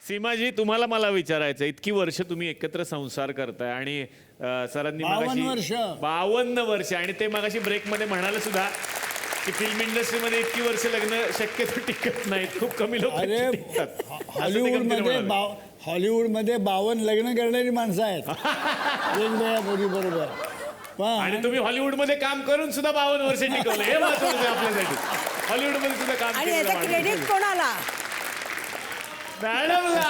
सीमाजी, तुम्हाला मला विचारायचं, इतकी वर्ष तुम्ही एकत्र संसार करताय आणि सरांनी 52 वर्ष, आणि ते मगाशी ब्रेकमध्ये म्हणाले सुद्धा की फिल्म इंडस्ट्रीमध्ये इतकी वर्ष लग्न शक्यतो टिकत नाहीत, खूप कमी लोक टिकतात. हॉलिवूडमध्ये 52 लग्न करणारी माणसं आहेत वेगवेगळ्या मुली बरोबर. आणि तुम्ही हॉलिवूडमध्ये काम करून सुद्धा 52 वर्ष टिकवलं, हे महत्वाचं आहे आपल्यासाठी. हॉलिवूडमध्ये सुद्धा काम आणि याचं क्रेडिट कोणाला? मॅडमला.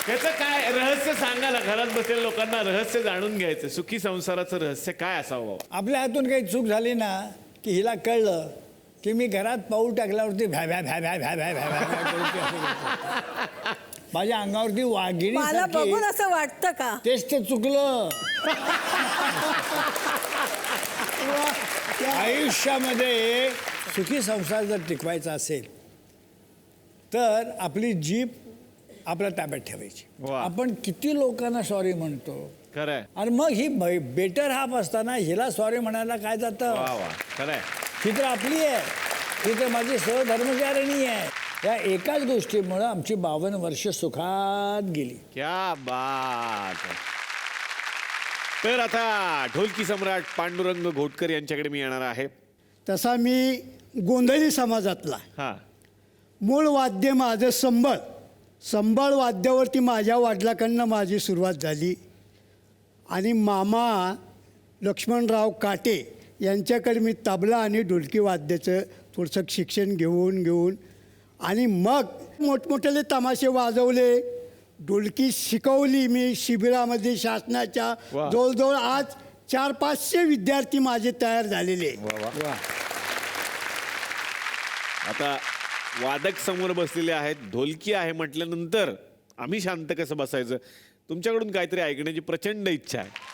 त्याचं काय रहस्य सांगा ना, घरात बसलेल्या लोकांना रहस्य जाणून घ्यायचं. सुखी संसाराचं रहस्य काय असावं? आपल्या हातून काही चूक झाली ना की हिला कळलं की मी घरात पाऊल टाकल्यावरती भ्या भ्या भ्या भ्या भ्या भ्या भ्या भ्या माझ्या अंगावरती वाघिणी. मला बघून असं वाटतं का तेच ते चुकलं. आयुष्यामध्ये सुखी संसार जर टिकवायचा असेल तर आपली जीभ आपल्या ताब्यात ठेवायची. आपण किती लोकांना सॉरी म्हणतो, खरंय. आणि मग ही बेटर हाफ असताना हिला सॉरी म्हणायला काय जातं? खरंय. ही तर आपली आहे, ही तर माझी सहधर्मचारिणी आहे. या एकाच गोष्टीमुळं आमची 52 वर्ष सुखात गेली. क्या बात. तर आता ढोलकी सम्राट पांडुरंग घोटकर यांच्याकडे मी येणार आहे. तसा मी गोंधळी समाजातला. हा. मूळ वाद्य माझं संबळ. संबळ वाद्यावरती माझ्या वडिलांकडनं माझी सुरुवात झाली आणि मामा लक्ष्मणराव काटे यांच्याकडे मी तबला आणि ढोलकी वाद्याचं थोडंसं शिक्षण घेऊन आणि मग मोठमोठे तमाशे वाजवले, ढोलकी शिकवली मी शिबिरामध्ये शासनाच्या. जवळजवळ आज 400-500 विद्यार्थी माझे तयार झालेले. आता वादक समोर बसलेले आहेत, ढोलकी आहे म्हटल्यानंतर आम्ही शांत कसं बसायचं? तुमच्याकडून काहीतरी ऐकण्याची प्रचंड इच्छा आहे.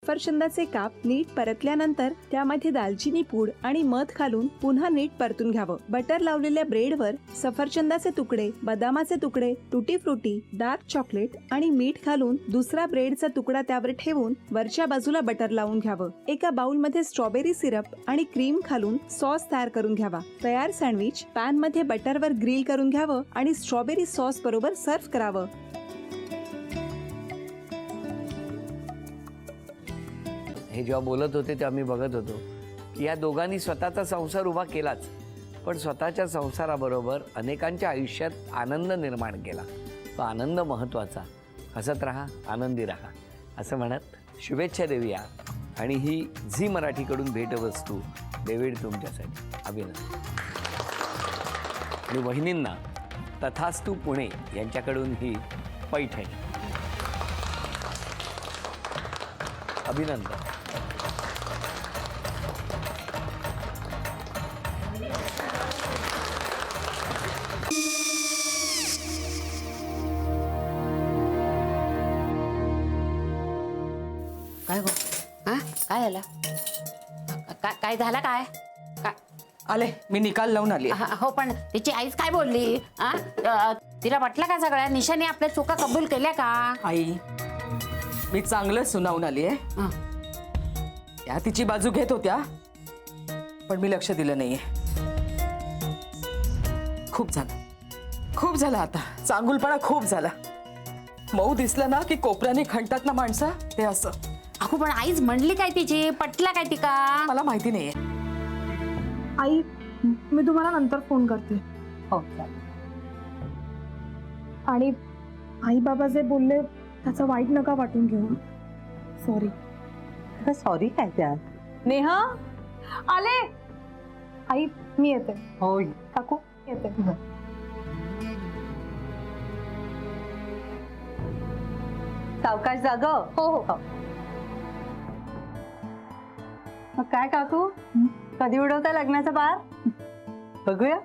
सफरचंदाचे काप नीट परतल्यानंतर त्यामध्ये दालचिनी पूड आणि मध घालून पुन्हा नीट परतून घ्यावं. बटर लावलेल्या ब्रेडवर सफरचंदाचे तुकडे, बदामाचे तुकडे, टुटी फ्रुटी, डार्क चॉकलेट आणि मीठ घालून दुसरा ब्रेडचा तुकडा त्यावर ठेवून वरच्या बाजूला बटर लावून घ्यावं. एका बाउलमध्ये स्ट्रॉबेरी सिरप आणि क्रीम घालून सॉस तयार करून घ्यावा. तयार सँडविच पॅन मध्ये बटरवर ग्रिल करून घ्यावं आणि स्ट्रॉबेरी सॉस बरोबर सर्व्ह करावं. हे जेव्हा बोलत होते तेव्हा मी बघत होतो की या दोघांनी स्वतःचा संसार उभा केलाच, पण स्वतःच्या संसाराबरोबर अनेकांच्या आयुष्यात आनंद निर्माण केला. तो आनंद महत्त्वाचा. हसत राहा, आनंदी राहा असं म्हणत शुभेच्छा देऊया. आणि ही झी मराठीकडून भेटवस्तू डेव्हिड तुमच्यासाठी. अभिनंदन. आणि वहिनींना तथास्तू पुणे यांच्याकडून ही पैठणी. अभिनंदन. काय गो? हा काय झालं? काय झालं? काय आले मी निकाल लावून आली. हो, पण तिची आईच काय बोलली? तिला वाटलं का सगळ्या निशाने आपल्या चुका कबूल केल्या का? आई मी चांगलं सुनावून आली आहे. हं. त्या तिची बाजू घेत होत्या पण मी लक्ष दिलं नाहीये. खूप झालं आता. चांगुलपणा खूप झाला. मऊ दिसलं ना की कोपऱ्याने खणतात ना माणसं, ते असं. अगो पण आईच म्हणली काय तिची, पटला काय ती का? मला माहिती नाहीये. आई मी तुम्हाला नंतर फोन करते. हो आणि आई बाबा जे बोलले त्याचं वाईट नका वाटून घेऊ. सॉरी. सॉरी काय त्या? नेहा आले. आई मी येते. हो काकू येते. सावकाश जाग. हो हो. मग काय काकू, कधी उडवता लग्नाचा बार? बघूया.